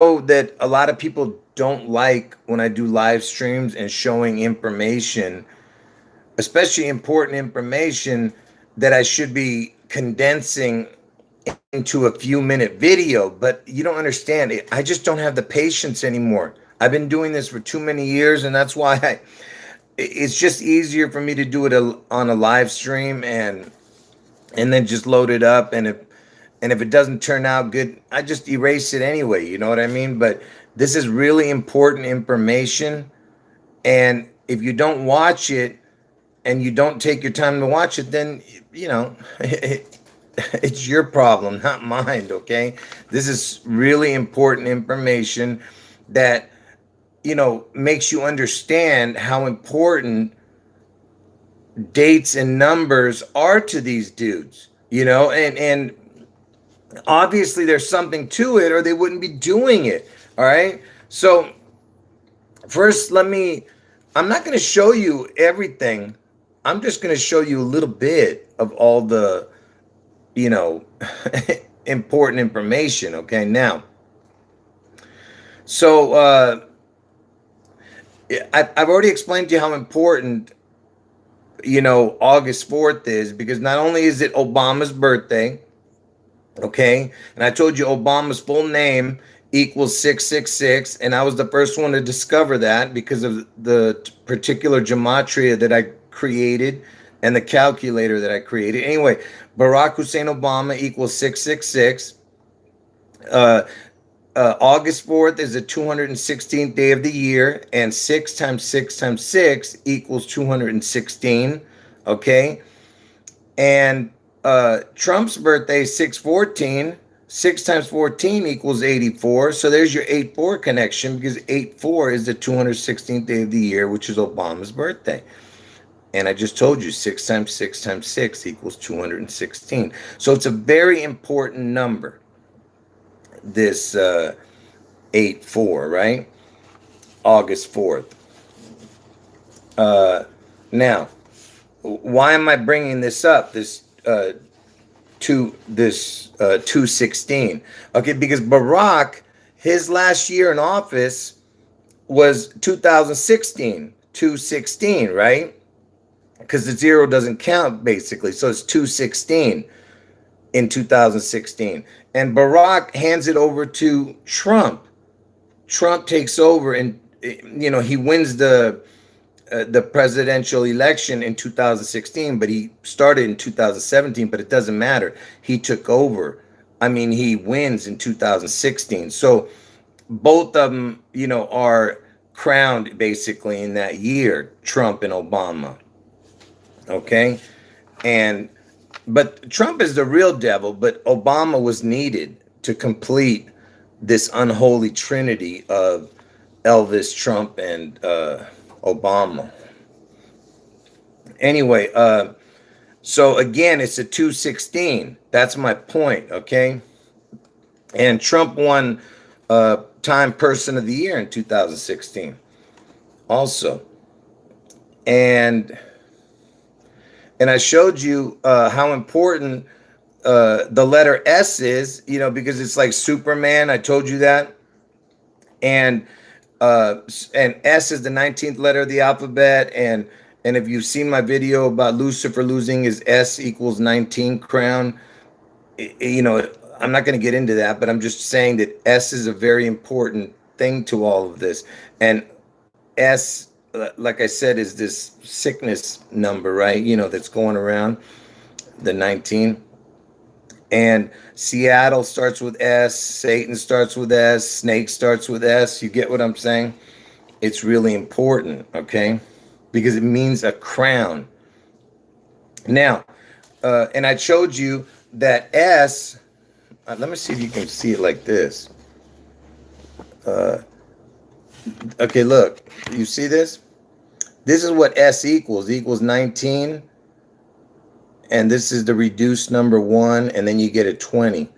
that a lot of people don't like when I do live streams and showing information, especially important information that I should be condensing into a few minute video. But you don't understand it. I just don't have the patience anymore. I've been doing this for too many years, and that's why it's just easier for me to do it on a live stream and then just load it up. And if it doesn't turn out good, I just erase it anyway. You know what I mean? But this is really important information, and if you don't watch it and you don't take your time to watch it, then it's your problem, not mine. Okay, this is really important information that makes you understand how important dates and numbers are to these dudes. And obviously there's something to it, or they wouldn't be doing it. All right. So first, I'm not going to show you everything. I'm just going to show you a little bit of all the, you know, important information. Okay. Now, so I've already explained to you how important, August 4th is, because not only is it Obama's birthday, okay, and I told you Obama's full name equals 666, and I was the first one to discover that because of the particular gematria that I created and the calculator that I created. Anyway, Barack Hussein Obama equals 666. August 4th is the 216th day of the year, and 6 times 6 times 6 equals 216, okay? And Trump's birthday is 614. 6 times 14 equals 84. So there's your 8-4 connection, because 8-4 is the 216th day of the year, which is Obama's birthday. And I just told you 6 times 6 times 6 equals 216. So it's a very important number, this 8-4, right? August 4th. Now, why am I bringing this up? This 216. Okay, because Barack, his last year in office was 2016, 216, right? Because the zero doesn't count, basically. So it's 216 in 2016. And Barack hands it over to Trump. Trump takes over, and he wins the presidential election in 2016, but he started in 2017, but it doesn't matter. He took over. I mean, he wins in 2016. So both of them, are crowned basically in that year, Trump and Obama. Okay. But Trump is the real devil, but Obama was needed to complete this unholy trinity of Elvis, Trump, and Obama. Anyway, so again, it's a 216. That's my point, okay? And Trump won Time Person of the Year in 2016 also. And I showed you how important the letter S is, because it's like Superman. I told you that. And S is the 19th letter of the alphabet. And if you've seen my video about Lucifer losing his S equals 19 crown, I'm not going to get into that, but I'm just saying that S is a very important thing to all of this. And S, like I said, is this sickness number, right? That's going around, the 19. And Seattle starts with S, Satan starts with S, Snake starts with S. You get what I'm saying? It's really important, okay? Because it means a crown. Now, and I showed you that S, let me see if you can see it like this. Okay, look, you see this? This is what S equals 19. And this is the reduced number 1, and then you get a 20.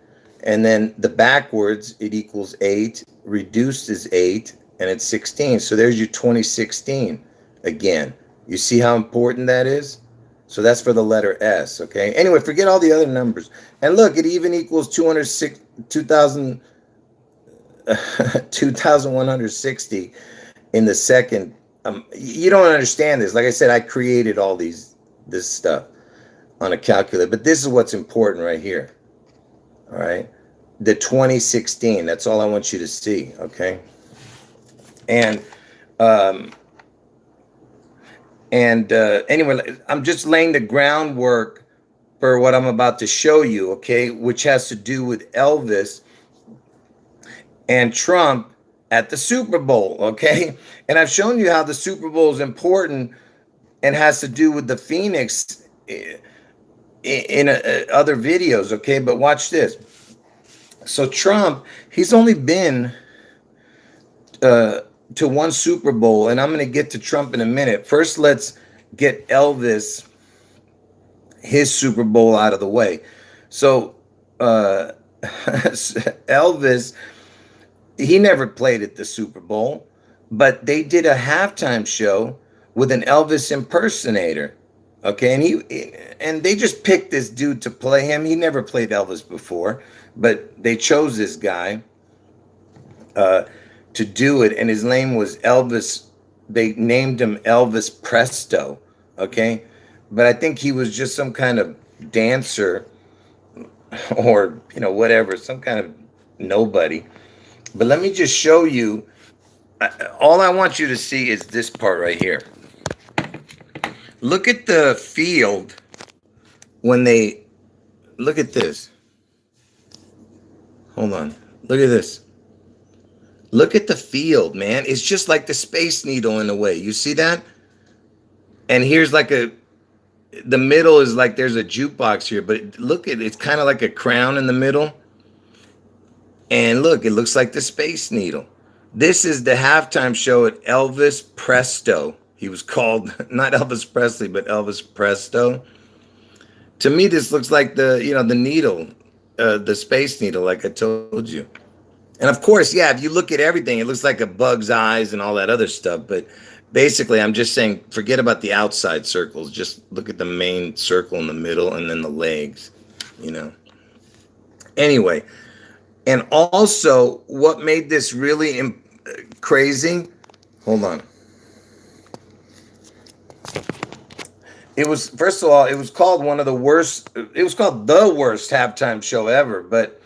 And then the backwards, it equals 8, reduced is 8, and it's 16. So there's your 2016 again. You see how important that is? So that's for the letter S, okay? Anyway, forget all the other numbers. And look, it even equals 2000, 2,160 in the second. You don't understand this. Like I said, I created all this stuff on a calculator, but this is what's important right here. All right. The 2016, that's all I want you to see. Okay. And, anyway, I'm just laying the groundwork for what I'm about to show you. Okay. Which has to do with Elvis and Trump at the Super Bowl. Okay. And I've shown you how the Super Bowl is important and has to do with the Phoenix in other videos. Okay. But watch this. So Trump, he's only been to one Super Bowl, and I'm going to get to Trump in a minute. First, let's get Elvis, his Super Bowl out of the way. So Elvis, he never played at the Super Bowl, but they did a halftime show with an Elvis impersonator. Okay, and they just picked this dude to play him. He never played Elvis before, but they chose this guy to do it, and his name was Elvis. They named him Elvis Presto. Okay, but I think he was just some kind of dancer, or whatever, some kind of nobody. But let me just show you. All I want you to see is this part right here. Look at the field when they look at this. Hold on. Look at this. Look at the field, man. It's just like the Space Needle in a way. You see that? And here's like the middle is like there's a jukebox here, but look at it's kind of like a crown in the middle. And look, it looks like the Space Needle. This is the halftime show at Elvis Presto. He was called not Elvis Presley, but Elvis Presto. To me, this looks like the needle, the Space Needle, like I told you. And of course, yeah, if you look at everything, it looks like a bug's eyes and all that other stuff. But basically, I'm just saying, forget about the outside circles. Just look at the main circle in the middle and then the legs, Anyway, and also what made this really crazy, hold on. It was, first of all, it was called one of the worst, it was called the worst halftime show ever, but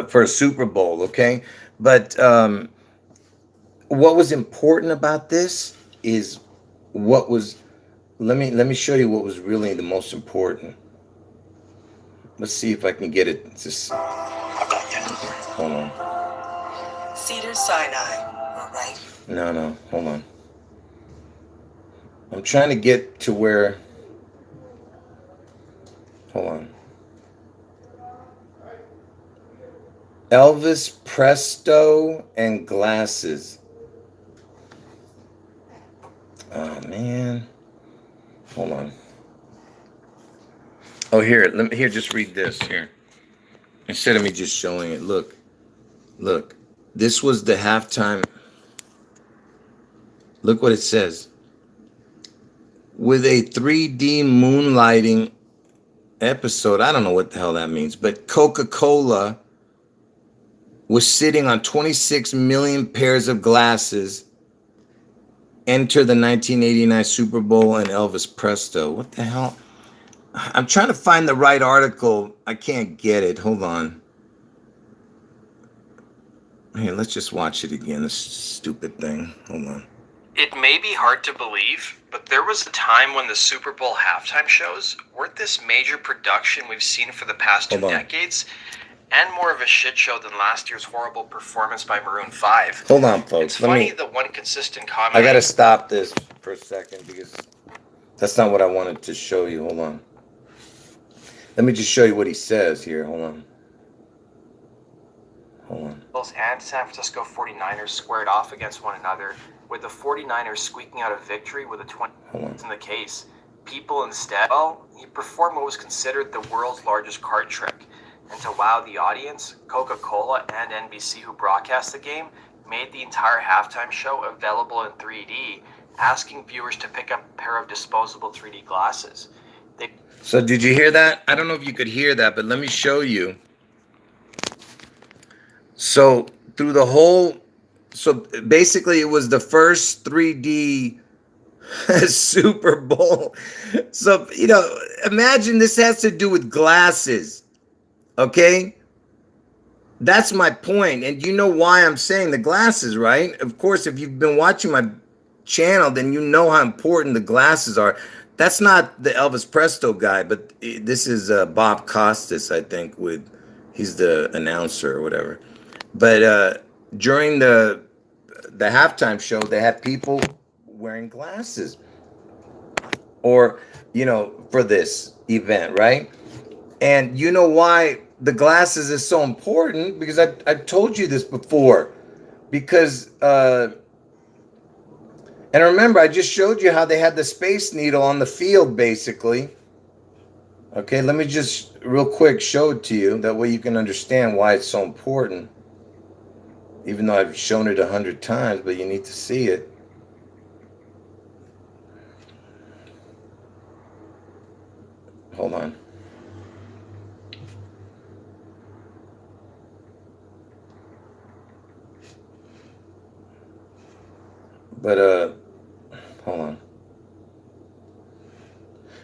for a Super Bowl, okay? But what was important about this is what was, let me show you what was really the most important. Let's see if I can get it. Just, hold on. Cedar Sinai, right? No, hold on. I'm trying to get to where, hold on. Elvis Presto and glasses. Oh man. Hold on. Oh, here, just read this here. Instead of me just showing it. Look. This was the halftime. Look what it says. With a 3D moonlighting episode. I don't know what the hell that means, but Coca-Cola was sitting on 26 million pairs of glasses. Enter the 1989 Super Bowl and Elvis Presto. What the hell? I'm trying to find the right article. I can't get it. Hold on. Here, let's just watch it again. This stupid thing. Hold on. It may be hard to believe, but there was a time when the Super Bowl halftime shows weren't this major production we've seen for the past 2 decades, and more of a shit show than last year's horrible performance by Maroon 5. Hold on, folks. It's funny, the one consistent comment... I gotta stop this for a second because that's not what I wanted to show you. Hold on. Let me just show you what he says here. Hold on. And San Francisco 49ers squared off against one another, with the 49ers squeaking out a victory with a 20 in the case. People instead, he performed what was considered the world's largest card trick. And to wow the audience, Coca-Cola and NBC, who broadcast the game, made the entire halftime show available in 3D, asking viewers to pick up a pair of disposable 3D glasses. So did you hear that? I don't know if you could hear that, but let me show you. So through the whole, so basically it was the first 3D Super Bowl. So, imagine this has to do with glasses. Okay? That's my point. And you know why I'm saying the glasses, right? Of course, if you've been watching my channel, then you know how important the glasses are. That's not the Elvis Presto guy, but this is Bob Costas, I think, he's the announcer or whatever. But during the halftime show, they had people wearing glasses, or for this event, right? And you know why the glasses is so important? Because I've told you this before. Because and remember, I just showed you how they had the Space Needle on the field, basically. Okay, let me just real quick show it to you. That way you can understand why it's so important. Even though I've shown it 100 times, but you need to see it. Hold on. But hold on.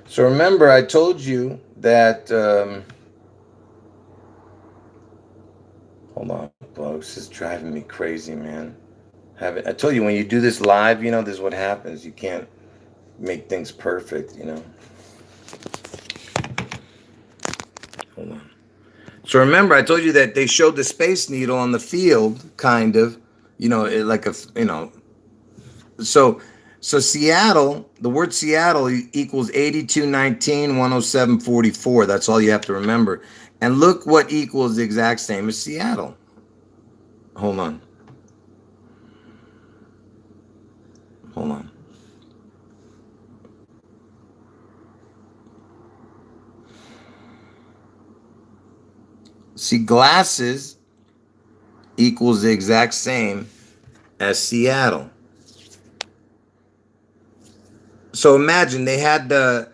So remember, I told you that. Hold on, folks. This is driving me crazy, man. I told you when you do this live, this is what happens. You can't make things perfect, Hold on. So remember, I told you that they showed the Space Needle on the field, kind of, like a, so Seattle, the word Seattle equals 8219 107 44. That's all you have to remember. And look what equals the exact same as Seattle. Hold on. Hold on. See, glasses equals the exact same as Seattle. So imagine they had the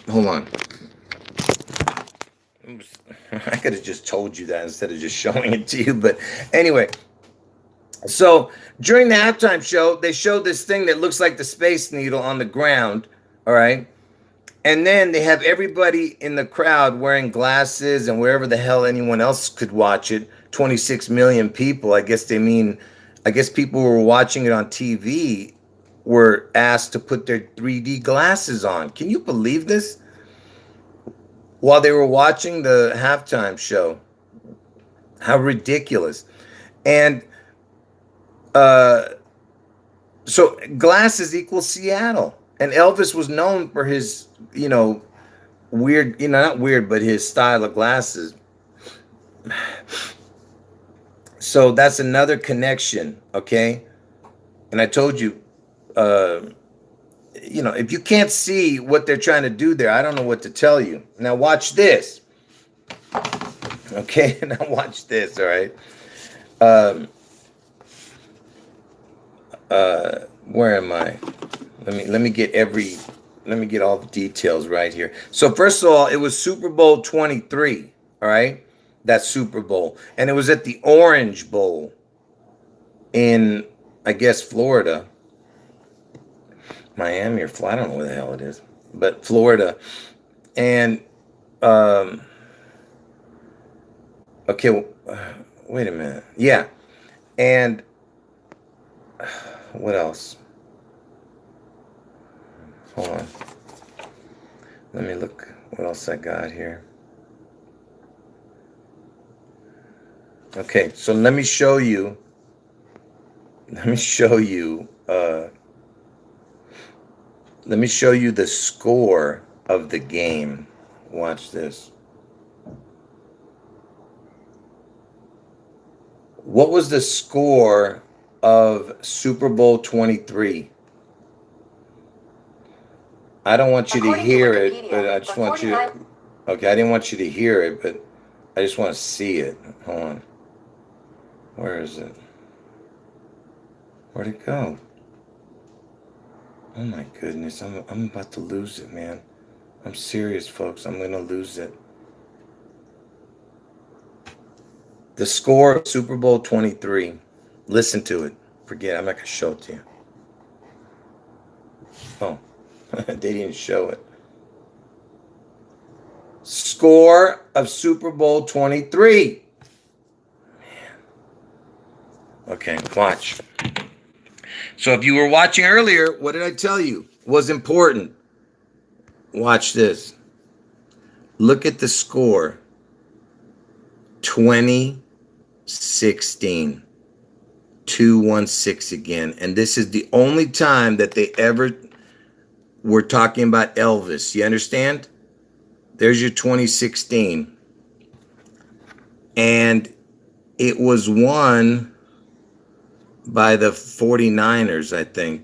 hold on. I could have just told you that instead of just showing it to you. But anyway, so during the halftime show, they showed this thing that looks like the Space Needle on the ground. All right. And then they have everybody in the crowd wearing glasses and wherever the hell anyone else could watch it. 26 million people. I guess people who were watching it on TV were asked to put their 3D glasses on. Can you believe this? While they were watching the halftime show. How ridiculous. And so glasses equals Seattle. And Elvis was known for his, weird, not weird, but his style of glasses. So that's another connection, okay? And I told you, if you can't see what they're trying to do there, I don't know what to tell you. Now watch this. Okay, now watch this, all right? Where am I? Let me get all the details right here. So first of all, it was Super Bowl 23, all right? That's Super Bowl. And it was at the Orange Bowl in, I guess, Florida. Miami or Florida, I don't know where the hell it is. But Florida. And, okay, wait a minute. Yeah. And what else? Hold on. Let me look what else I got here. Okay, so let me show you the score of the game. Watch this. What was the score of Super Bowl 23? I don't want you to hear it, but I just want you to... Okay, I didn't want you to hear it, but I just want to see it. Hold on. Where is it? Where'd it go? Oh my goodness, I'm about to lose it, man. I'm serious, folks. I'm going to lose it. The score of Super Bowl 23. Listen to it. Forget, I'm not going to show it to you. Oh, they didn't show it. Score of Super Bowl 23. Man. Okay, watch. So if you were watching earlier, what did I tell you was important? Watch this. Look at the score. 2016. 216 again. And this is the only time that they ever were talking about Elvis. You understand? There's your 2016. And it was won by the 49ers, I think.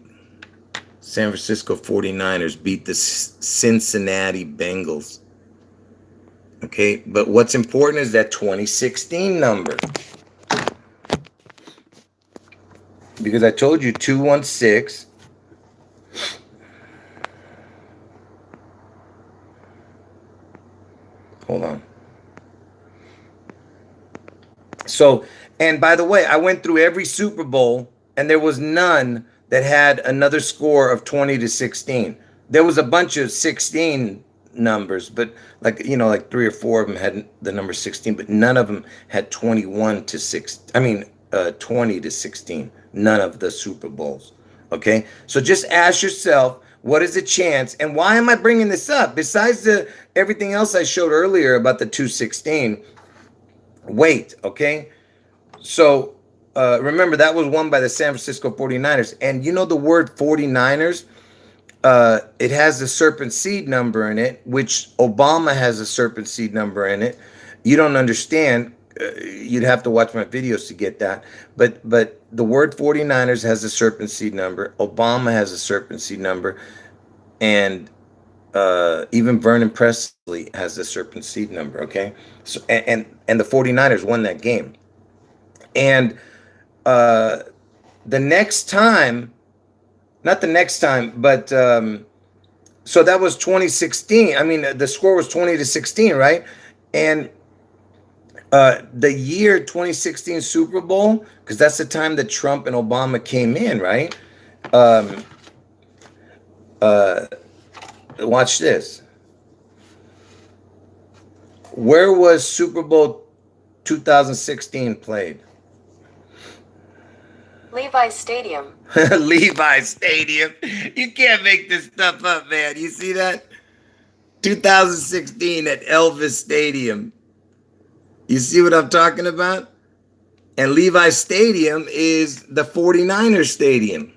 San Francisco 49ers beat the Cincinnati Bengals. Okay, but what's important is that 2016 number. Because I told you 216. Hold on. So, and by the way, I went through every Super Bowl and there was none that had another score of 20-16. There was a bunch of 16 numbers, but like 3 or 4 of them had the number 16, but none of them had 20-16. None of the Super Bowls. Okay, so just ask yourself, what is the chance, and why am I bringing this up? Besides everything else I showed earlier about the 216, wait, okay? So remember, that was won by the San Francisco 49ers, and you know the word 49ers, it has the serpent seed number in it, which Obama has a serpent seed number in it. You don't understand. You'd have to watch my videos to get that. But the word 49ers has a serpent seed number. Obama has a serpent seed number. And even Vernon Presley has a serpent seed number, okay? So and the 49ers won that game. And the next time, not the next time, but so that was 2016. I mean, the score was 20-16, right? And the year 2016 Super Bowl, because that's the time that Trump and Obama came in, right? Watch this. Where was Super Bowl 2016 played? Levi's Stadium. Levi's Stadium. You can't make this stuff up, man. You see that? 2016 at Elvis Stadium. You see what I'm talking about? And Levi's Stadium is the 49ers Stadium.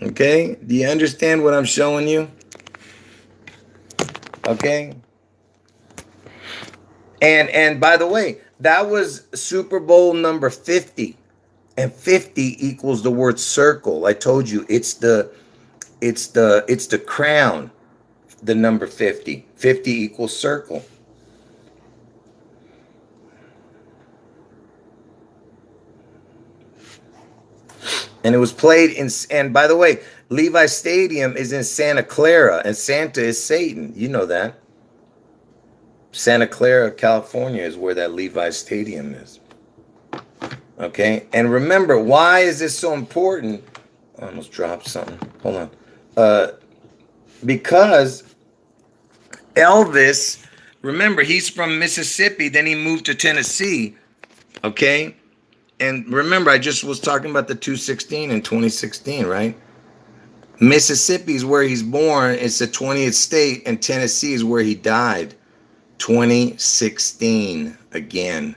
Okay? Do you understand what I'm showing you? Okay? And by the way, that was Super Bowl number 50. And 50 equals the word circle. I told you it's the crown, the number 50. 50 equals circle. And it was played in, and by the way, Levi Stadium is in Santa Clara, and Santa is Satan. You know that. Santa Clara, California is where that Levi Stadium is. Okay, and remember, why is this so important? I almost dropped something. Hold on. Because Elvis, remember, he's from Mississippi, then he moved to Tennessee. Okay, and remember, I just was talking about the 216 in 2016, right? Mississippi is where he's born. It's the 20th state, and Tennessee is where he died. 2016 again.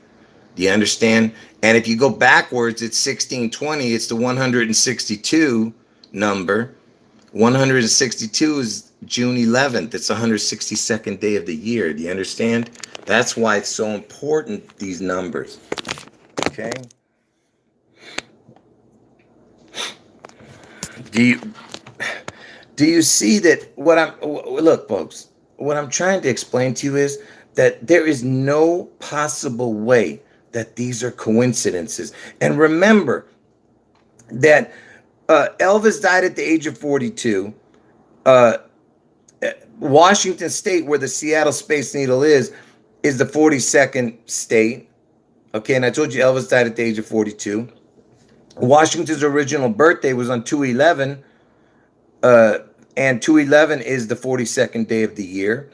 Do you understand? And if you go backwards, it's 1620. It's the 162 number. 162 is June 11th. It's the 162nd day of the year. Do you understand? That's why it's so important, these numbers. Okay? Do you see that look, folks, what I'm trying to explain to you is that there is no possible way that these are coincidences. And remember that Elvis died at the age of 42. Washington State, where the Seattle Space Needle is the 42nd state. Okay, and I told you Elvis died at the age of 42. Washington's original birthday was on 2/11, and 2/11 is the 42nd day of the year.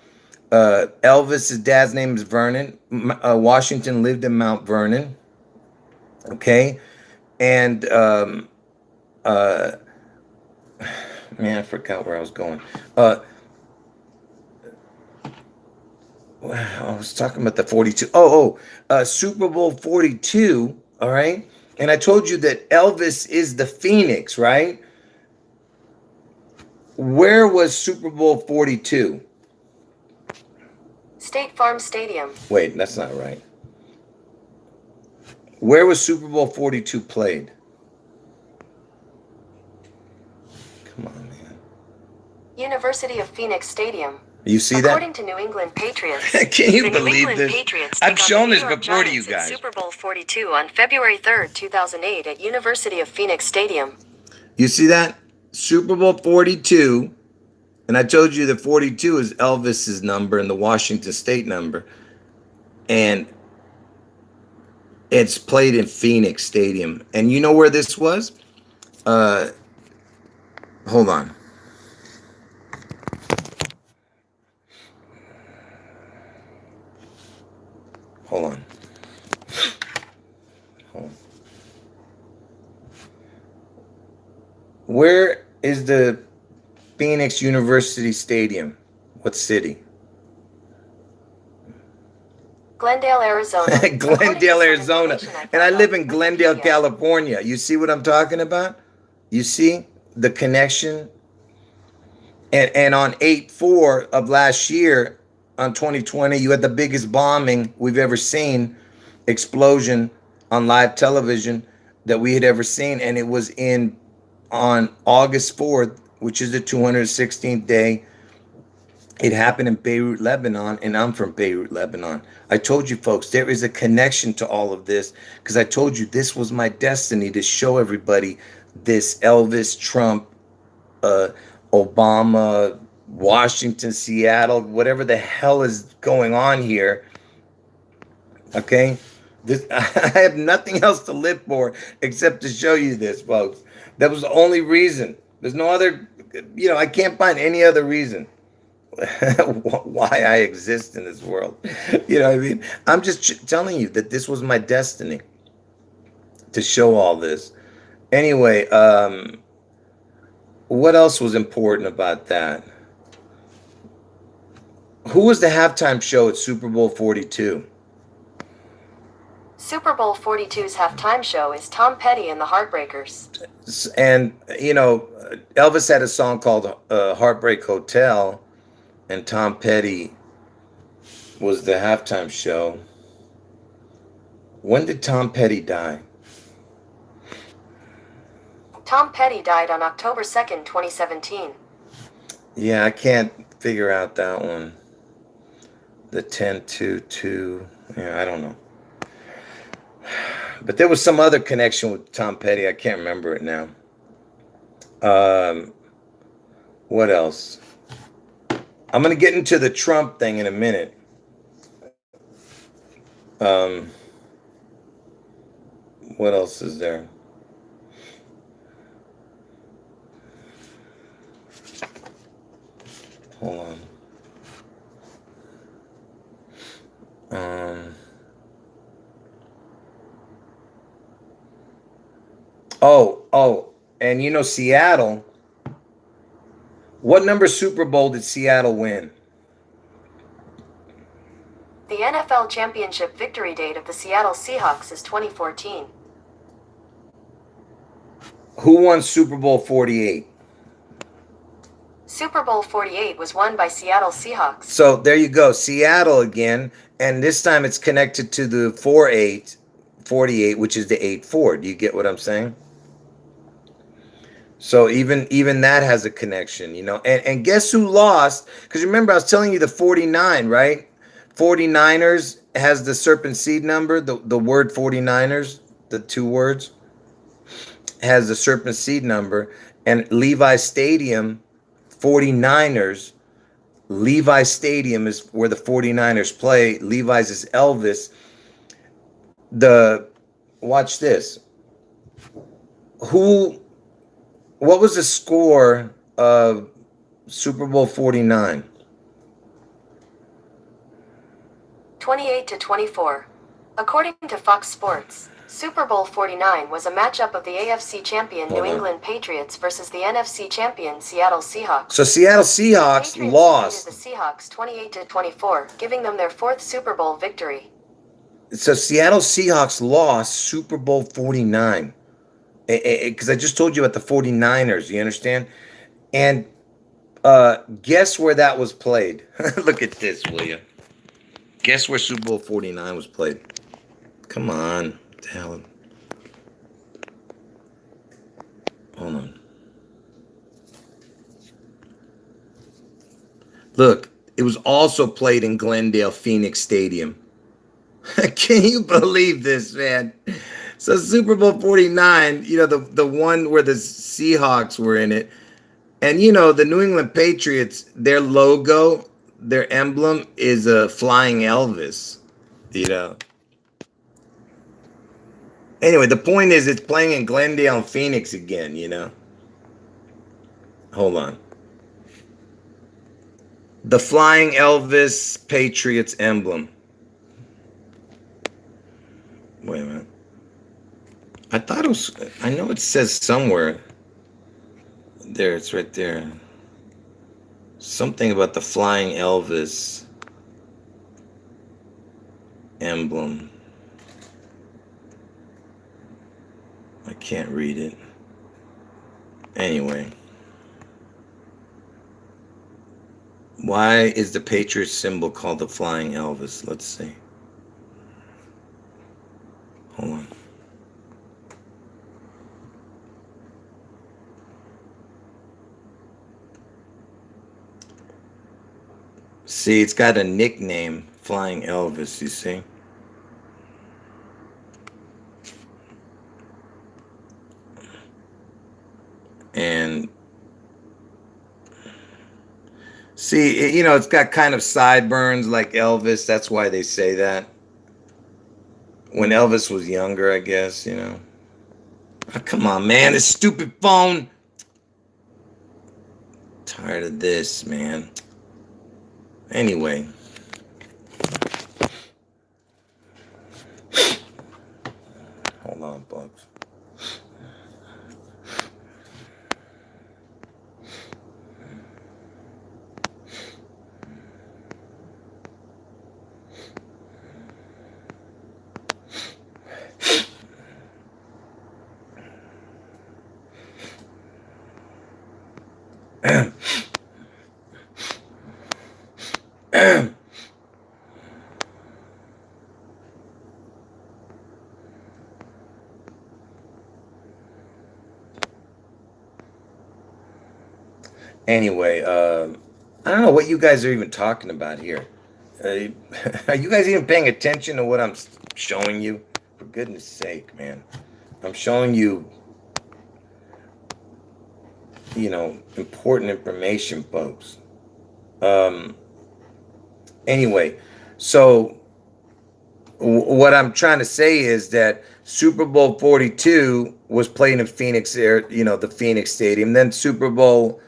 Elvis's dad's name is Vernon. Washington lived in Mount Vernon. Okay, and man, I forgot where I was going. I was talking about the 42. Super Bowl 42. All right, and I told you that Elvis is the Phoenix, right? Where was Super Bowl 42? State Farm Stadium. Wait, that's not right. Where was Super Bowl 42 played? Come on, man. University of Phoenix Stadium. You see that? According to New England Patriots, Can you the New believe England this? Patriots I've took on shown the this New York before to you Giants in guys. Super Bowl 42 on February 3rd, 2008 at University of Phoenix Stadium. You see that? Super Bowl 42. And I told you that 42 is Elvis's number and the Washington State number. And it's played in Phoenix Stadium. And you know where this was? Hold on. Hold on. Where is the Phoenix University Stadium? What city? Glendale, Arizona. Glendale, Arizona. And I live in Glendale, California. You see what I'm talking about? You see the connection? And on 8/4 of last year, on 2020, you had the biggest bombing we've ever seen, explosion on live television that we had ever seen. And it was on August 4th, which is the 216th day. It happened in Beirut, Lebanon, and I'm from Beirut, Lebanon. I told you folks, there is a connection to all of this because I told you this was my destiny to show everybody this Elvis, Trump, Obama, Washington, Seattle, whatever the hell is going on here. Okay? I have nothing else to live for except to show you this, folks. That was the only reason. There's no other, I can't find any other reason why I exist in this world. You know what I mean? I'm just telling you that this was my destiny to show all this. Anyway, what else was important about that? Who was the halftime show at Super Bowl 42? Super Bowl 42's halftime show is Tom Petty and the Heartbreakers. And, Elvis had a song called Heartbreak Hotel, and Tom Petty was the halftime show. When did Tom Petty die? Tom Petty died on October 2nd, 2017. Yeah, I can't figure out that one. The 10-2-2. Yeah, I don't know. But there was some other connection with Tom Petty. I can't remember it now. What else? I'm going to get into the Trump thing in a minute. What else is there? Hold on. And Seattle. What number Super Bowl did Seattle win? The NFL championship victory date of the Seattle Seahawks is 2014. Who won Super Bowl 48? Super Bowl 48 was won by Seattle Seahawks. So there you go, Seattle again, and this time it's connected to the 48, which is the 8-4. Do you get what I'm saying? So even that has a connection, And guess who lost? Because remember, I was telling you the 49, right? 49ers has the serpent seed number, the word 49ers, the two words, has the serpent seed number, and Levi Stadium, 49ers, Levi Stadium is where the 49ers play. Levi's is Elvis. Watch this. What was the score of Super Bowl 49? 28-24. According to Fox Sports, Super Bowl 49 was a matchup of the AFC champion New England Patriots versus the NFC champion Seattle Seahawks. So Seattle Seahawks Patriots lost. defeated the Seahawks 28-24, giving them their 4th Super Bowl victory. So Seattle Seahawks lost Super Bowl 49. Because I just told you about the 49ers, you understand? And guess where that was played? Look at this, will you? Guess where Super Bowl 49 was played? Come on. What the hell? Hold on. Look, it was also played in Glendale Phoenix Stadium. Can you believe this, man? So Super Bowl 49, you know, the one where the Seahawks were in it. And, you know, the New England Patriots, their logo, their emblem is a flying Elvis, you know. Anyway, the point is it's playing in Glendale and Phoenix again, you know. Hold on. The flying Elvis Patriots emblem. Wait a minute. I thought it was, I know it says somewhere. There, it's right there. Something about the flying Elvis emblem. I can't read it. Anyway. Why is the Patriots symbol called the flying Elvis? Let's see. Hold on. See, it's got a nickname, Flying Elvis, you see? And see, you know, it's got kind of sideburns like Elvis. That's why they say that. When Elvis was younger, I guess, you know. Oh, come on, man, this stupid phone. Tired of this, man. Anyway. Hold on, folks. Anyway, I don't know what you guys are even talking about here. Are you guys even paying attention to what I'm showing you? For goodness sake, man. I'm showing you, you know, important information, folks. Anyway, so what I'm trying to say is that Super Bowl 42 was played in Phoenix, you know, the Phoenix Stadium. Then Super Bowl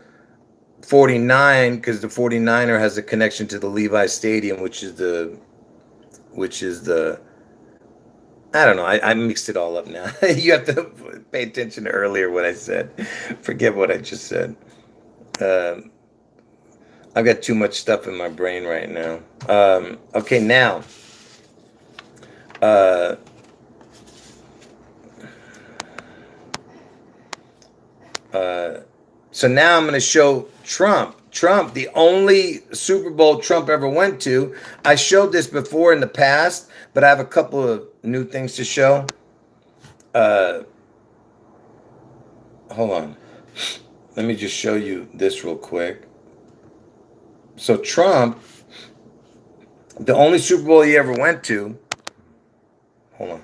49, because the 49er has a connection to the Levi Stadium, which is the I don't know. I mixed it all up now. You have to pay attention to earlier what I said. Forget what I just said. I've got too much stuff in my brain right now. Okay, now. So now I'm going to show Trump. Trump, the only Super Bowl Trump ever went to. I showed this before in the past, but I have a couple of new things to show. Hold on. Let me just show you this real quick. So Trump, the only Super Bowl he ever went to. Hold on.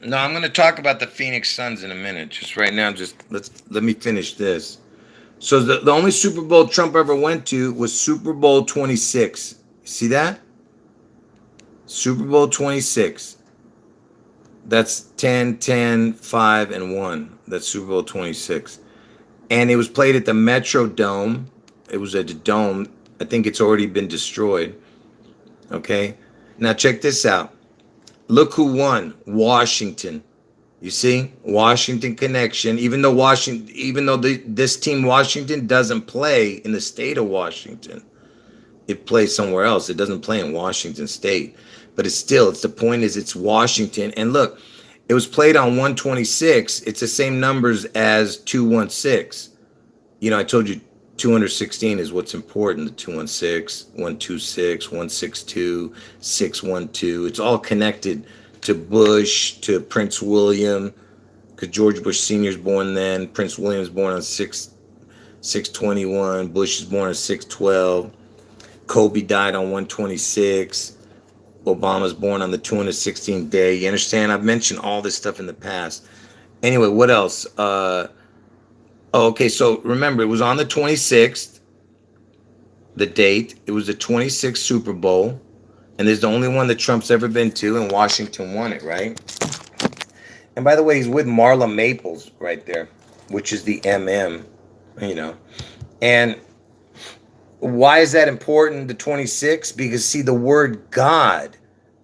No, I'm going to talk about the Phoenix Suns in a minute. Just right now, let me finish this. So the only Super Bowl Trump ever went to was Super Bowl 26. See that? Super Bowl 26. That's 10, 10, 5, and 1. That's Super Bowl 26. And it was played at the Metrodome. It was at the Dome. I think it's already been destroyed. Okay? Now check this out. Look who won. Washington. You see? Washington connection. Even though this team Washington doesn't play in the state of Washington. It plays somewhere else. It doesn't play in Washington State. But it's the point is it's Washington. And look, it was played on 126. It's the same numbers as 216. You know, I told you 216 is what's important. The 216, 126, 162, 612. It's all connected to Bush, to Prince William, because George Bush Sr. is born then. Prince William is born on 621. Bush is born on 612. Kobe died on 126. Obama's born on the 216th day. You understand? I've mentioned all this stuff in the past. Anyway, what else? Okay, so remember, it was on the 26th, the date. It was the 26th Super Bowl, and there's the only one that Trump's ever been to, and Washington won it, right? And by the way, he's with Marla Maples right there, which is the MM, you know. And why is that important, the 26? Because, see, the word God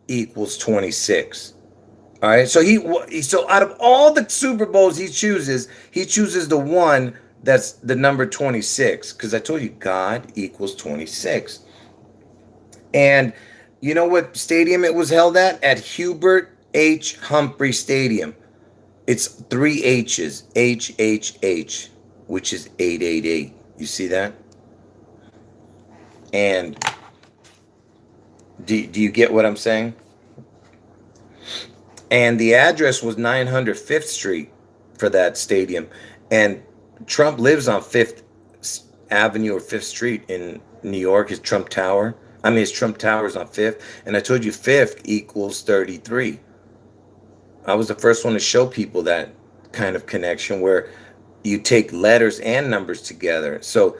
equals 26. All right, so so out of all the Super Bowls he chooses the one that's the number 26, because I told you God equals 26. And you know what stadium it was held at? At Hubert H. Humphrey Stadium. It's 3 H's, HHH, which is 888. You see that? And do you get what I'm saying? And the address was 900 5th Street for that stadium. And Trump lives on 5th Avenue or 5th Street in New York, his Trump Tower. His Trump Tower is on 5th. And I told you 5th equals 33. I was the first one to show people that kind of connection where you take letters and numbers together. So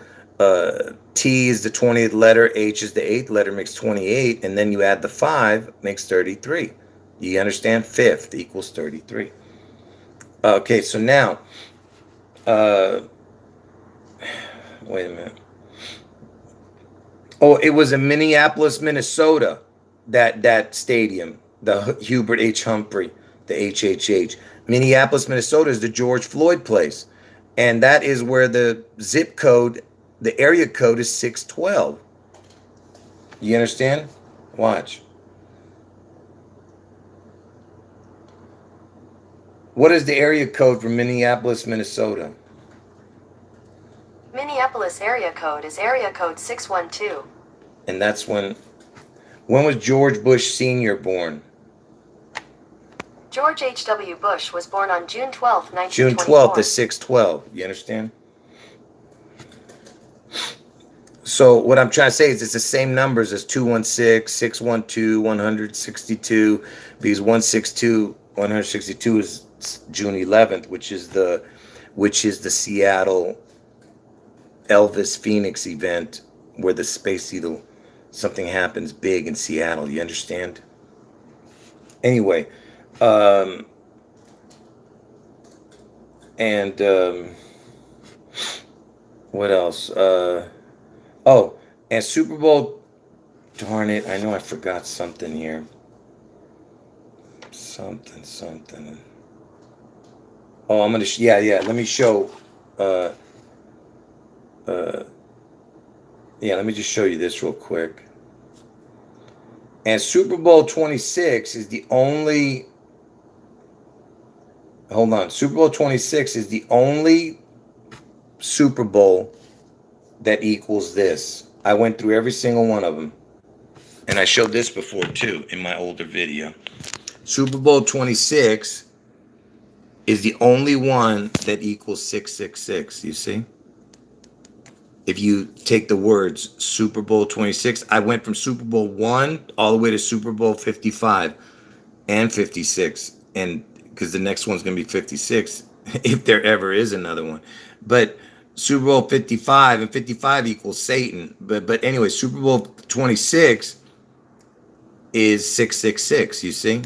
T is the 20th letter, H is the 8th letter, makes 28, and then you add the 5, makes 33. You understand? 5th equals 33. Okay, so now, wait a minute. Oh, it was in Minneapolis, Minnesota, that stadium, the Hubert H. Humphrey, the HHH. Minneapolis, Minnesota is the George Floyd place, and that is where the zip code, the area code is 612. You understand? Watch. What is the area code for Minneapolis, Minnesota? Minneapolis area code is area code 612. And that's when was George Bush Sr. born? George H.W. Bush was born on June 12, 1924. June 12th is 612. You understand? So what I'm trying to say is it's the same numbers as 216, 612, 162, because 162 is June 11th, which is the Seattle Elvis Phoenix event where the Space Needle, something happens big in Seattle. You understand? Anyway, what else? And Super Bowl, darn it, I know I forgot something here. Something. Oh, I'm gonna, let me show, let me just show you this real quick. And Super Bowl 26 is the only, Super Bowl 26 is the only Super Bowl that equals this. I went through every single one of them. And I showed this before too in my older video. Super Bowl 26 is the only one that equals 666, you see? If you take the words Super Bowl 26, I went from Super Bowl 1 all the way to Super Bowl 55 and 56. And because the next one's going to be 56 if there ever is another one. But Super Bowl 55 and 55 equals Satan. But anyway, Super Bowl 26 is 666, you see?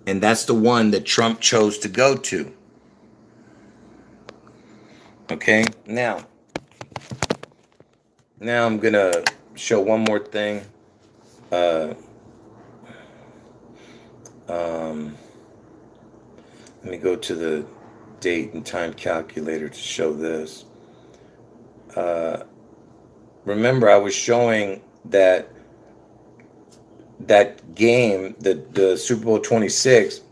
And that's the one that Trump chose to go to. Okay, now I'm going to show one more thing. Let me go to the date and time calculator to show this. Remember, I was showing that game, the Super Bowl 26,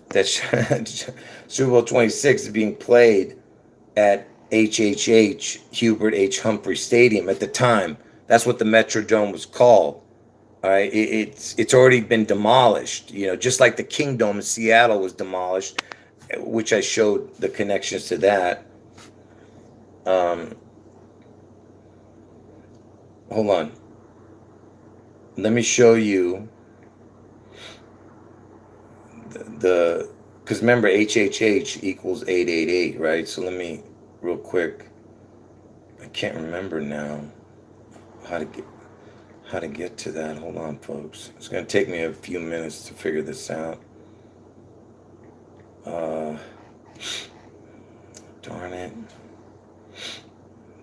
that Super Bowl 26 is being played at HHH, Hubert H. Humphrey Stadium at the time. That's what the Metrodome was called. All right, it's already been demolished, just like the Kingdome in Seattle was demolished, which I showed the connections to that. Hold on. Let me show you because remember HHH equals 888, right? So let me real quick. I can't remember now how to get to that. Hold on, folks. It's going to take me a few minutes to figure this out. Darn it.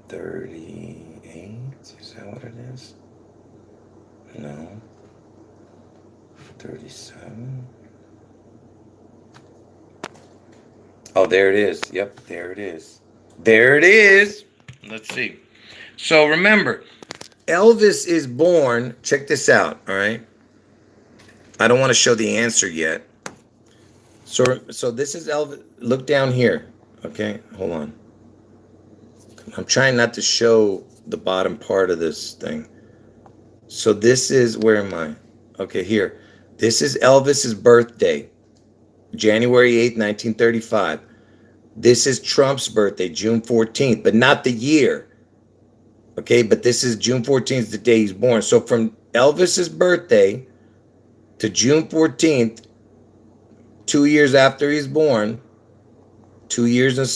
38? Is that what it is? No. 37? Oh, there it is. Yep, there it is. There it is. Let's see. So remember, Elvis is born. Check this out, all right? I don't want to show the answer yet. So this is Elvis. Look down here. Okay, hold on. I'm trying not to show the bottom part of this thing. So this is, where am I? Okay, here. This is Elvis's birthday, January 8th, 1935. This is Trump's birthday, June 14th, but not the year. Okay, but this is June 14th, the day he's born. So from Elvis's birthday to June 14th, 2 years after he's born, 2 years and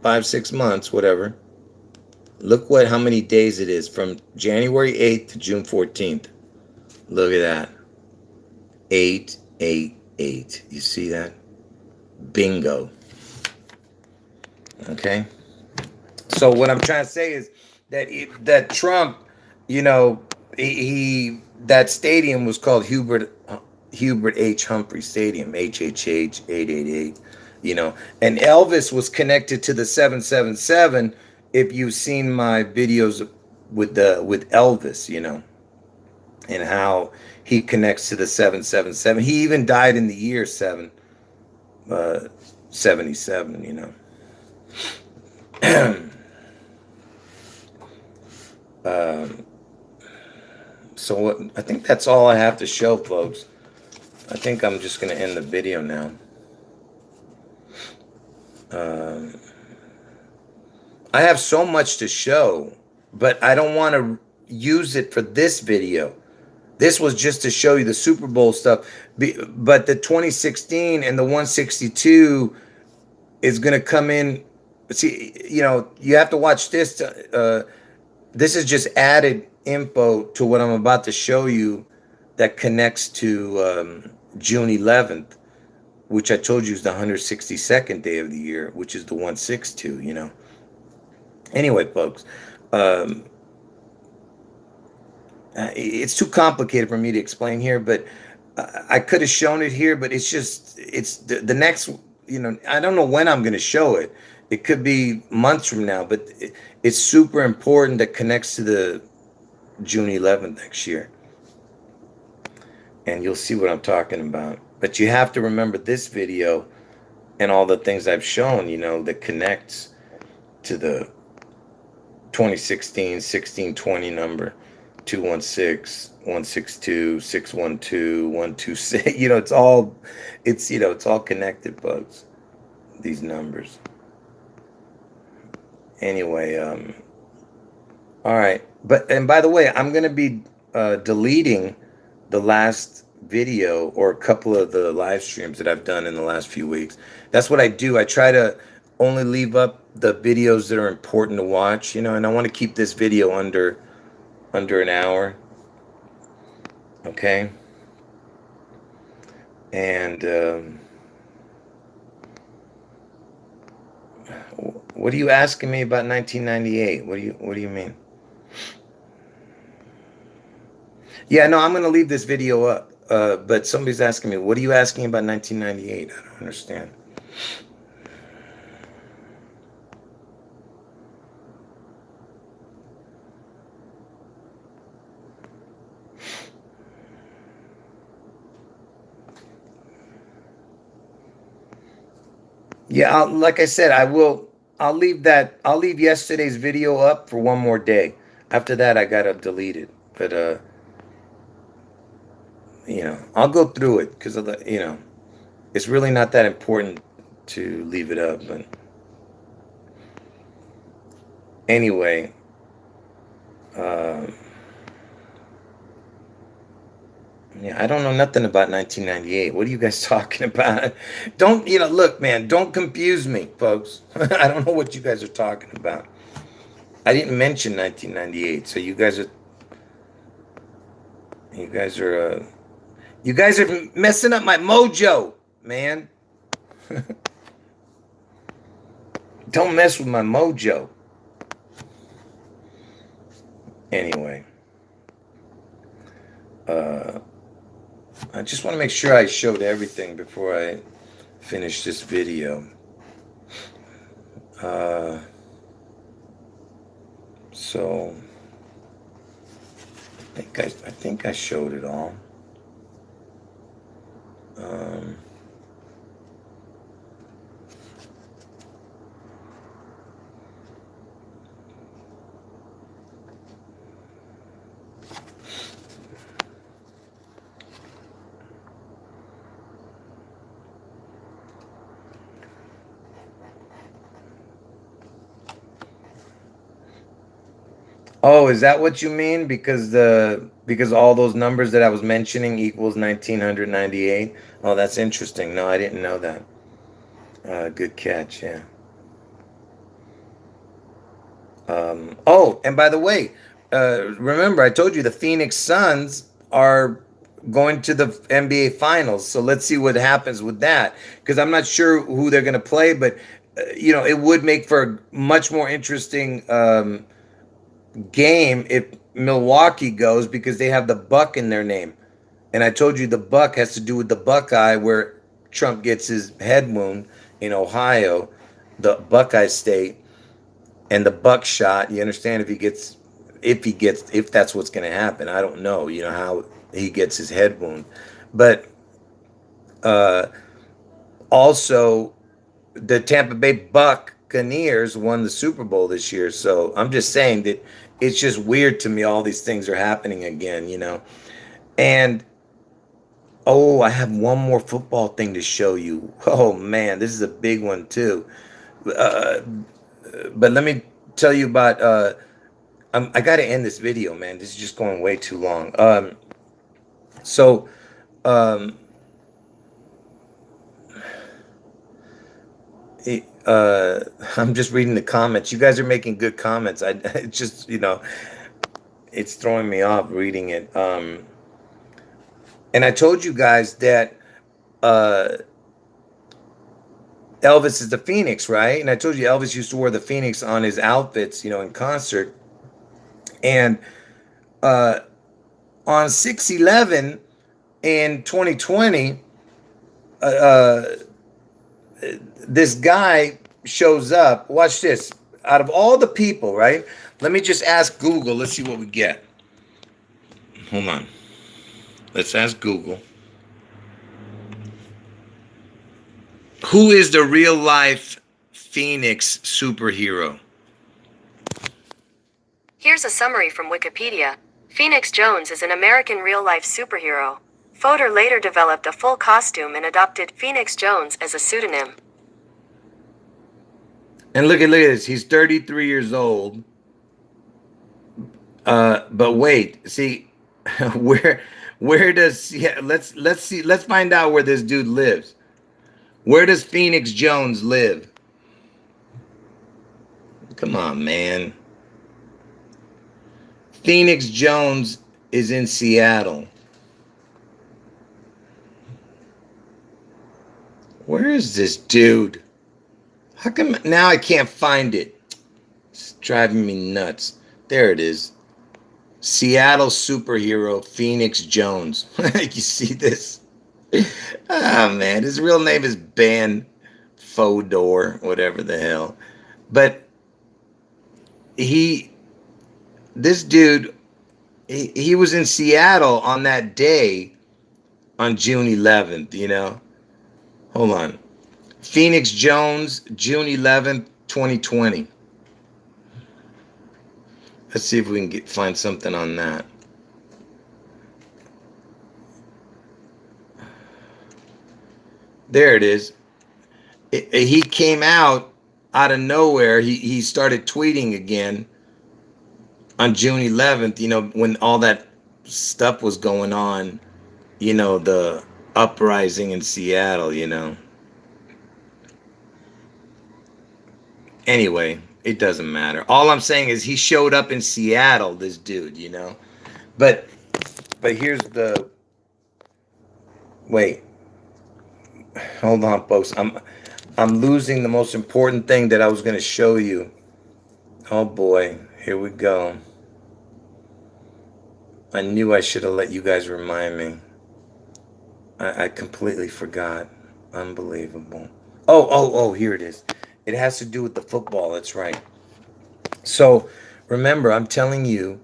5-6 months, whatever. Look how many days it is from January 8th to June 14th. Look at that. 888. You see that? Bingo. Okay. So what I'm trying to say is that Trump, that stadium was called Hubert H. Humphrey Stadium, HHH 888. And Elvis was connected to the 777. If you've seen my videos with Elvis, and how he connects to the 777. He even died in the year 77, So I think that's all I have to show, folks. I think I'm just going to end the video now. I have so much to show, but I don't want to use it for this video. This was just to show you the Super Bowl stuff. But the 2016 and the 162 is going to come in. See, you have to watch this. This is just added info to what I'm about to show you that connects to June 11th, which I told you is the 162nd day of the year, which is the 162, Anyway, folks, it's too complicated for me to explain here, but I could have shown it here, but it's the next, I don't know when I'm going to show it. It could be months from now, but it's super important that connects to the June 11th next year. And you'll see what I'm talking about. But you have to remember this video and all the things I've shown, that connects to the 2016 1620 number, 216 162 612 126. It's all connected, folks. These numbers. Anyway, all right. And by the way, I'm going to be deleting the last video or a couple of the live streams that I've done in the last few weeks. That's what I do. I try to only leave up the videos that are important to watch, you know, and I want to keep this video under an hour. Okay. And what are you asking me about 1998? What do you mean? Yeah, no, I'm going to leave this video up. But somebody's asking me, what are you asking about 1998? I don't understand. Yeah, like I said, I'll leave yesterday's video up for one more day. After that, I gotta delete it. But you know, I'll go through it because of the, you know, it's really not that important to leave it up. But anyway, yeah, I don't know nothing about 1998. What are you guys talking about? Don't, you know, look, man, don't confuse me, folks. I don't know what you guys are talking about. I didn't mention 1998, so you guys are messing up my mojo, man. Don't mess with my mojo. Anyway, I just want to make sure I showed everything before I finish this video. So I think I showed it all. Oh, is that what you mean? Because all those numbers that I was mentioning equals 1998. Oh, that's interesting. No, I didn't know that. Good catch, yeah. Oh, and by the way, remember I told you the Phoenix Suns are going to the NBA Finals. So let's see what happens with that. Because I'm not sure who they're going to play, but you know, it would make for a much more interesting game if Milwaukee goes because they have the Buck in their name. And I told you the Buck has to do with the Buckeye where Trump gets his head wound in Ohio, the Buckeye State, and the buckshot. You understand? If that's what's going to happen. I don't know, you know, how he gets his head wound. But also the Tampa Bay Buccaneers won the Super Bowl this year. So I'm just saying that it's just weird to me all these things are happening again, you know. And oh, I have one more football thing to show you. Oh man, this is a big one too. But let me tell you about I got to end this video, man. This is just going way too long. So I'm just reading the comments. You guys are making good comments. It's just, you know, it's throwing me off reading it. And I told you guys that Elvis is the Phoenix, right? And I told you Elvis used to wear the Phoenix on his outfits, you know, in concert. And on 6/11 in 2020, this guy shows up. Watch this. Out of all the people, right? Let me just ask Google. Let's see what we get. Hold on. Let's ask Google. Who is the real life Phoenix superhero? Here's a summary from Wikipedia. Phoenix Jones is an American real-life superhero. Fodor later developed a full costume and adopted Phoenix Jones as a pseudonym. And look at this. He's 33 years old. But wait, see, Where does let's see, let's find out where this dude lives. Where does Phoenix Jones live? Come on, man. Phoenix Jones is in Seattle. Where is this dude? How come now I can't find it? It's driving me nuts. There it is. Seattle superhero Phoenix Jones. You see this? Ah, man, his real name is Ben Fodor, whatever the hell. But this dude, he was in Seattle on that day on June 11th, you know. Hold on. Phoenix Jones, June 11th, 2020. Let's see if we can find something on that. There it is. He came out of nowhere. He started tweeting again on June 11th, you know, when all that stuff was going on, you know, the uprising in Seattle, you know. Anyway, it doesn't matter. All I'm saying is he showed up in Seattle, this dude, you know. But here's the wait. Hold on, folks. I'm losing the most important thing that I was going to show you. Oh boy, here we go. I knew I should have let you guys remind me. I completely forgot. Unbelievable. Oh, here it is. It has to do with the football. That's right. So remember, I'm telling you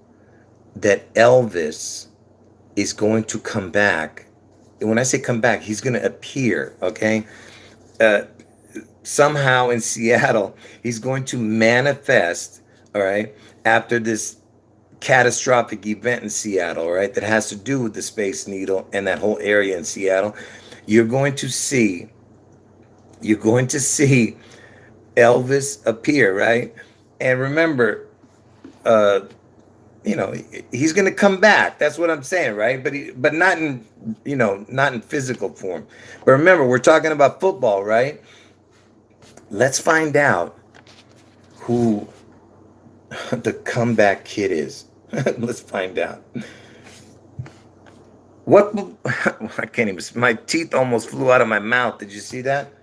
that Elvis is going to come back. And when I say come back, he's going to appear, okay? Somehow in Seattle, he's going to manifest, all right, after this catastrophic event in Seattle, all right, that has to do with the Space Needle and that whole area in Seattle. You're going to see Elvis appear, right? And remember, you know, he's going to come back. That's what I'm saying, right? But not in, you know, not in physical form. But remember, we're talking about football, right? Let's find out who the comeback kid is. Let's find out. What? I can't even. My teeth almost flew out of my mouth. Did you see that?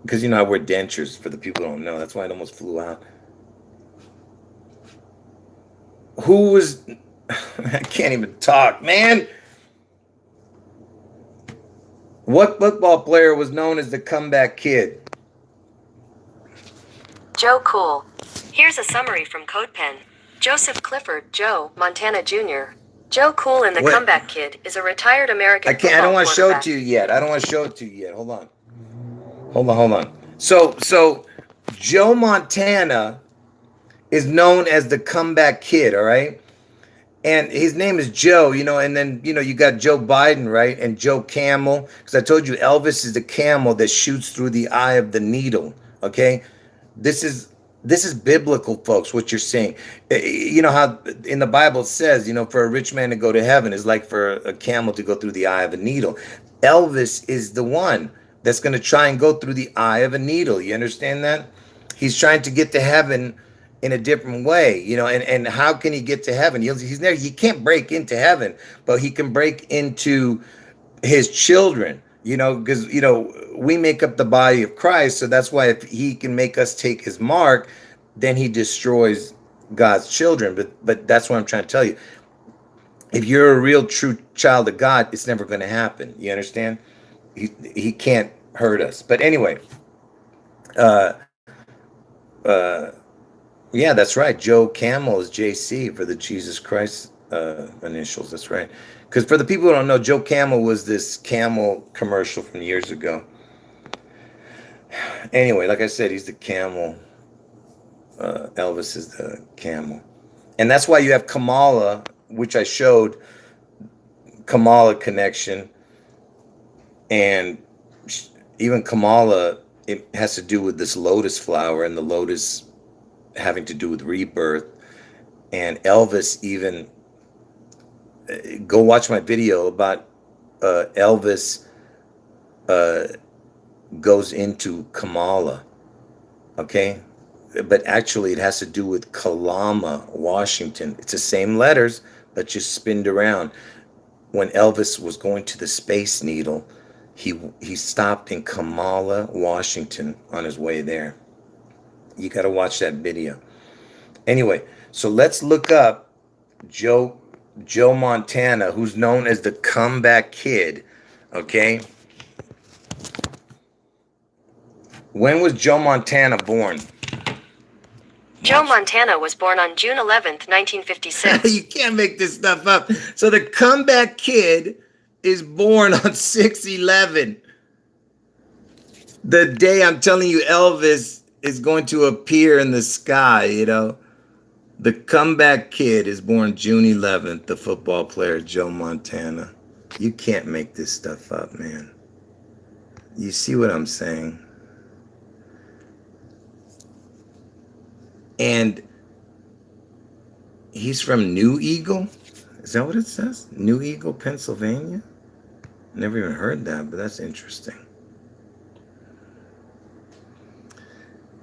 Because, you know, I wear dentures, for the people who don't know. That's why it almost flew out. Who was... I can't even talk, man. What football player was known as the comeback kid? Joe Cool. Here's a summary from CodePen. Joseph Clifford, Joe, Montana Jr. Joe Cool in the What? Comeback Kid is a retired American football I don't want to show it quarterback. to you yet. I don't want to show it to you yet. Hold on. So Joe Montana is known as the comeback kid, all right? And his name is Joe, you know, and then, you know, you got Joe Biden, right? And Joe Camel, because I told you Elvis is the camel that shoots through the eye of the needle, okay? This is biblical, folks, what you're saying. You know how in the Bible it says, you know, for a rich man to go to heaven is like for a camel to go through the eye of a needle. Elvis is the one that's going to try and go through the eye of a needle. You understand that? He's trying to get to heaven in a different way, you know, and how can he get to heaven? He can't break into heaven, but he can break into his children, you know, because, you know, we make up the body of Christ. So that's why if he can make us take his mark, then he destroys God's children. But that's what I'm trying to tell you. If you're a real true child of God, it's never going to happen. You understand? He can't hurt us. But anyway, yeah, that's right. Joe Camel is JC for the Jesus Christ initials. That's right. Because for the people who don't know, Joe Camel was this camel commercial from years ago. Anyway, like I said, he's the camel. Elvis is the camel. And that's why you have Kamala, which I showed, Kamala connection. And even Kamala, it has to do with this lotus flower and the lotus having to do with rebirth. And Elvis even go watch my video about Elvis goes into Kamala. Okay, but actually it has to do with Kalama, Washington. It's the same letters, but just spinned around. When Elvis was going to the Space Needle, he stopped in Kamala, Washington on his way there. You got to watch that video. Anyway, so let's look up Joe Montana, who's known as the Comeback Kid. Okay. When was Joe Montana born? Joe Montana was born on June 11th, 1956. You can't make this stuff up. So the Comeback Kid is born on 6/11. The day I'm telling you Elvis is going to appear in the sky, you know. The Comeback Kid is born June 11th, the football player Joe Montana. You can't make this stuff up, man. You see what I'm saying? And he's from New Eagle. Is that what it says? New Eagle, Pennsylvania? Never even heard that, but that's interesting.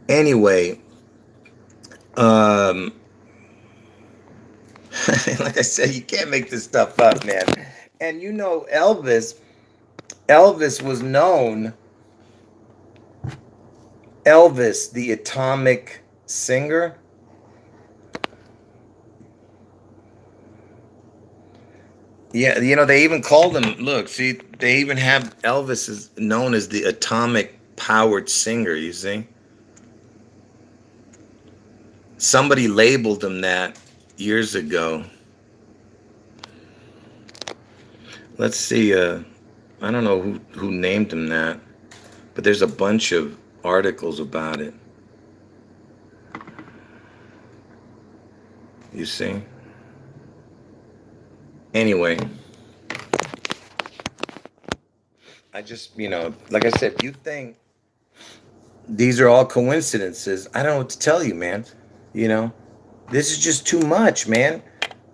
Anyway, like I said, you can't make this stuff up, man. And you know, Elvis was known, Elvis, the atomic singer. Yeah, you know, they even called him, look, see, they even have Elvis is known as the atomic powered singer, you see? Somebody labeled him that years ago. Let's see, I don't know who named him that, but there's a bunch of articles about it. You see? Anyway, I just, you know, like I said, if you think these are all coincidences, I don't know what to tell you, man. You know, this is just too much, man.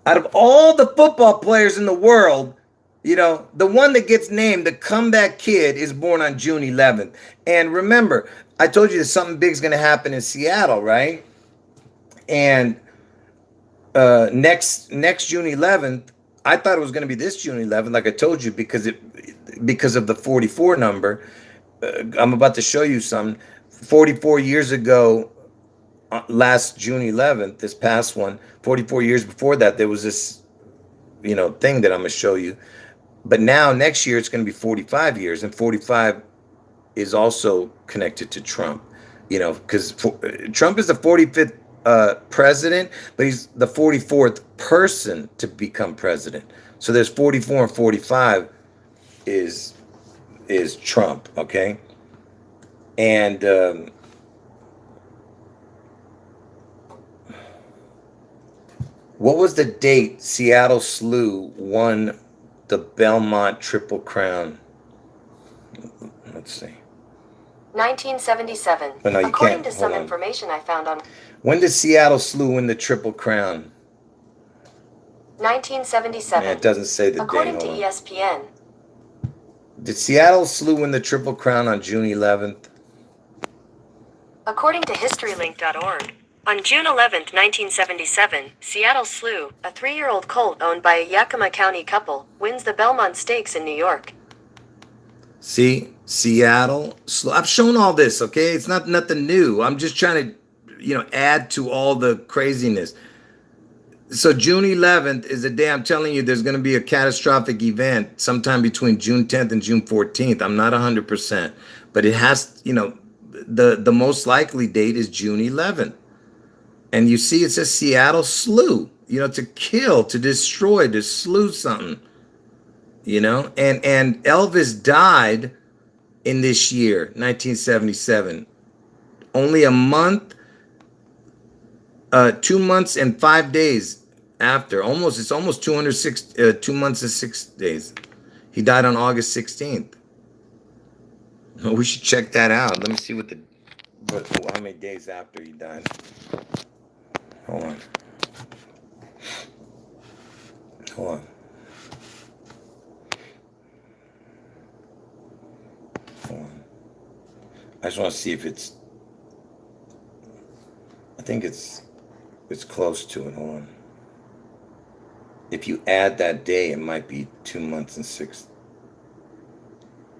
Out of all the football players in the world, you know, the one that gets named the Comeback Kid is born on June 11th. And remember, I told you that something big's going to happen in Seattle, right? And next June 11th, I thought it was going to be this June 11th, like I told you, because of the 44 number. I'm about to show you some. 44 years ago, last June 11th, this past one, 44 years before that, there was this, you know, thing that I'm going to show you. But now next year it's going to be 45 years, and 45 is also connected to Trump, you know, because Trump is the 45th president, but he's the 44th person to become president. So there's 44 and 45 is Trump, okay? And what was the date Seattle Slew won the Belmont Triple Crown? Let's see. 1977. Oh, no, you According can't. to some Hold on. information I found on When did Seattle Slew win the Triple Crown? 1977. Yeah, it doesn't say the According date. to Hold on. ESPN, Did Seattle Slew win the Triple Crown on June 11th? according to HistoryLink.org, on June 11th, 1977, Seattle Slew, a 3-year-old colt owned by a Yakima County couple, wins the Belmont Stakes in New York. See, Seattle Slew. I've shown all this, okay? It's not nothing new. I'm just trying to, you know, add to all the craziness. So June 11th is the day I'm telling you there's going to be a catastrophic event sometime between June 10th and June 14th. I'm not 100%, but it has, you know, the most likely date is June 11th. And you see it says Seattle Slew, you know, to kill, to destroy, to slew something, you know? And Elvis died in this year, 1977. Only a month, 2 months and 5 days after. It's almost 2 months and 6 days. He died on August 16th. We should check that out. Let me see how many days after he died. Hold on. I just want to see if I think it's close to it. Hold on. If you add that day, it might be 2 months and 6.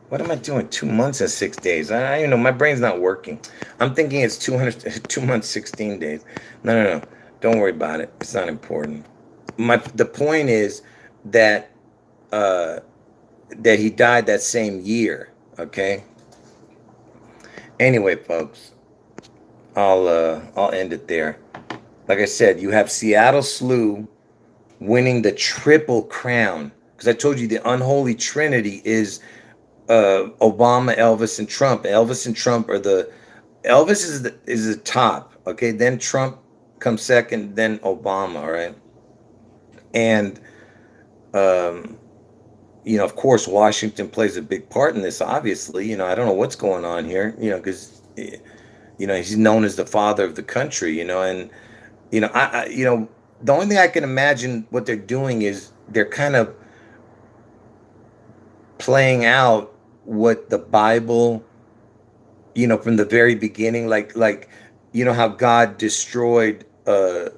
What am I doing? 2 months and 6 days. I you know, my brain's not working. I'm thinking it's 2 months, 16 days. No. Don't worry about it. It's not important. The point is that that he died that same year. Okay. Anyway, folks, I'll end it there. Like I said, you have Seattle Slew winning the Triple Crown, because I told you the unholy trinity is Obama, Elvis, and Trump. Elvis and Trump are Elvis is the top. Okay, then Trump comes second, then Obama. All right, and you know, of course, Washington plays a big part in this. Obviously, you know, I don't know what's going on here. You know, because you know, he's known as the father of the country. You know, and you know, you know, the only thing I can imagine what they're doing is they're kind of playing out what the Bible, you know, from the very beginning, like you know how God destroyed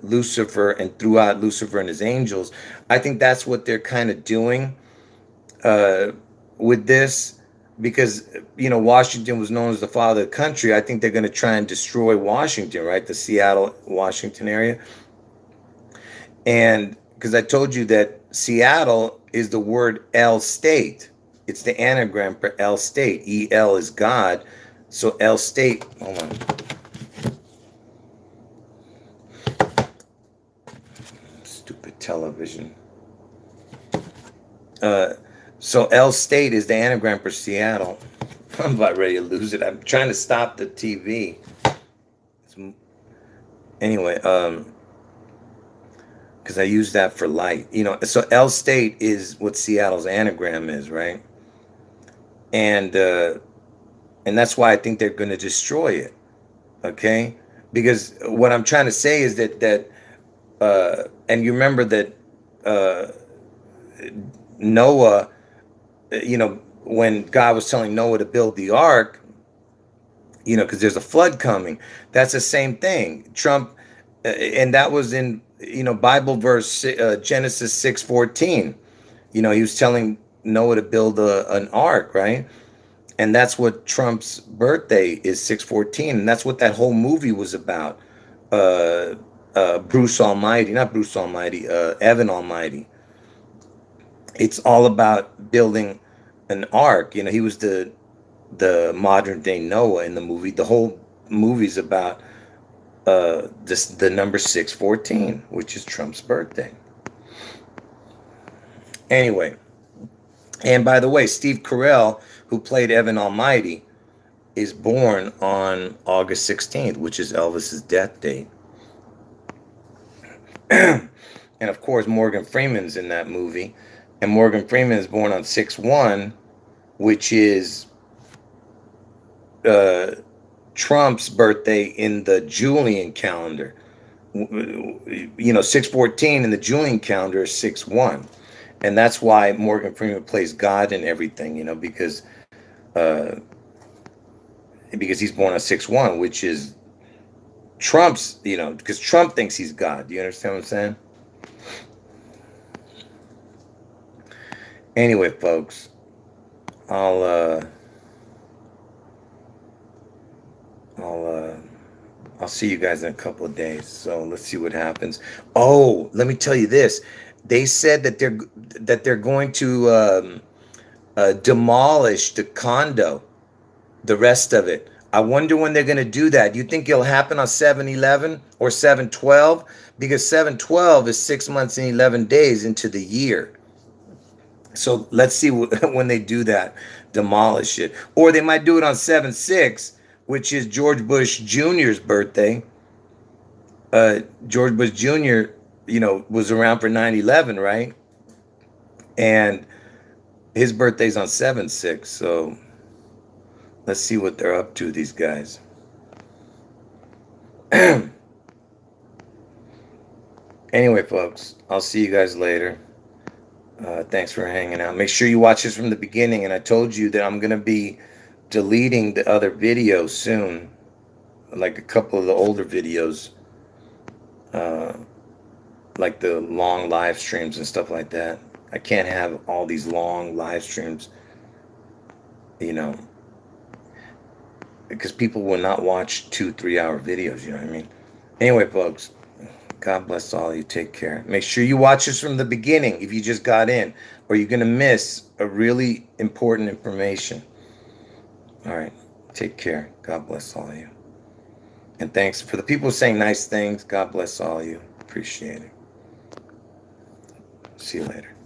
Lucifer and threw out Lucifer and his angels. I think that's what they're kind of doing with this, because you know Washington was known as the father of the country. I think they're going to try and destroy Washington, right? The Seattle, Washington area. And because I told you that Seattle is the word El State. It's the anagram for El State. El is God. So El State, hold on. Stupid television. So El State is the anagram for Seattle. I'm about ready to lose it. I'm trying to stop the TV. Anyway, because I use that for light. You know, so El State is what Seattle's anagram is, right? And that's why I think they're going to destroy it. Okay, because what I'm trying to say is that and you remember that Noah, you know, when God was telling Noah to build the ark, you know, because there's a flood coming. That's the same thing. Trump, and that was in, you know, Bible verse Genesis 6:14. You know, he was telling Noah to build an ark, right? And that's what Trump's birthday is, 6/14, and that's what that whole movie was about. Bruce Almighty, not Bruce Almighty, Evan Almighty. It's all about building an ark. You know, he was the modern day Noah in the movie. The whole movie's about the number 6/14, which is Trump's birthday. Anyway, and by the way, Steve Carell, who played Evan Almighty, is born on August 16th, which is Elvis's death date. And of course, Morgan Freeman's in that movie. And Morgan Freeman is born on 6/1, which is Trump's birthday in the Julian calendar. You know, 6/14 in the Julian calendar is 6/1. And that's why Morgan Freeman plays God and everything, you know, because he's born on 6/1, which is Trump's, you know, because Trump thinks he's God. Do you understand what I'm saying? Anyway, folks, I'll see you guys in a couple of days. So let's see what happens. Oh, let me tell you this. They said that they're going to demolish the condo, the rest of it. I wonder when they're going to do that. Do you think it'll happen on 7/11 or 7/12? Because 7/12 is 6 months and 11 days into the year. So let's see when they do that, demolish it. Or they might do it on 7/6, which is George Bush Jr.'s birthday. George Bush Jr., you know, was around for 9/11, right? And his birthday's on 7/6. So let's see what they're up to, these guys. Anyway, folks, I'll see you guys later. Thanks for hanging out. Make sure you watch this from the beginning. And I told you that I'm going to be deleting the other videos soon, like a couple of the older videos, like the long live streams and stuff like that. I can't have all these long live streams, you know, because people will not watch 2-3 hour videos, you know what I mean? Anyway, folks, God bless all of you. Take care. Make sure you watch this from the beginning if you just got in, or you're going to miss a really important information. All right. Take care. God bless all of you. And thanks for the people saying nice things. God bless all of you. Appreciate it. See you later.